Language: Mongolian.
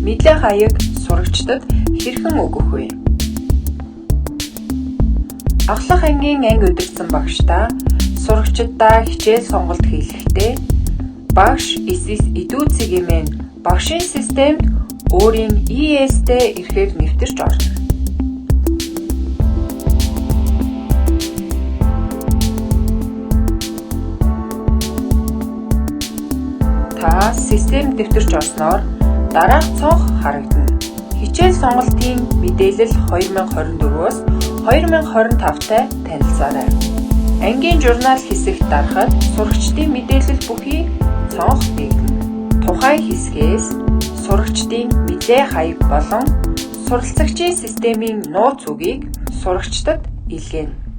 мэдээ хаяг сурагчдад хэрхэн өгөх вэ? Ахлах ангийн анги удирдсан багштай сурагчдаа хичээл сонголт хийлгэхдээ багш эсвэл идүүцэг эмээн багшийн системд өөрийн ES-тэй ирэхээр нэвтэрч орно. Та системд нэвтэрч орсноор дараах цонх харагдана. Хичээл сонголтын мэдээлэл 2024-өөс 2025-тай танилцаарай. Ангийн журнал хэсэгт дарахад сурагчдын мэдээлэл бүхий цонх нэгдэнэ. Тухайн хэсгээс сурагчдын мэдээ хаяг болон суралцагчийн системийн нууц үгийг сурагчдад илгээнэ.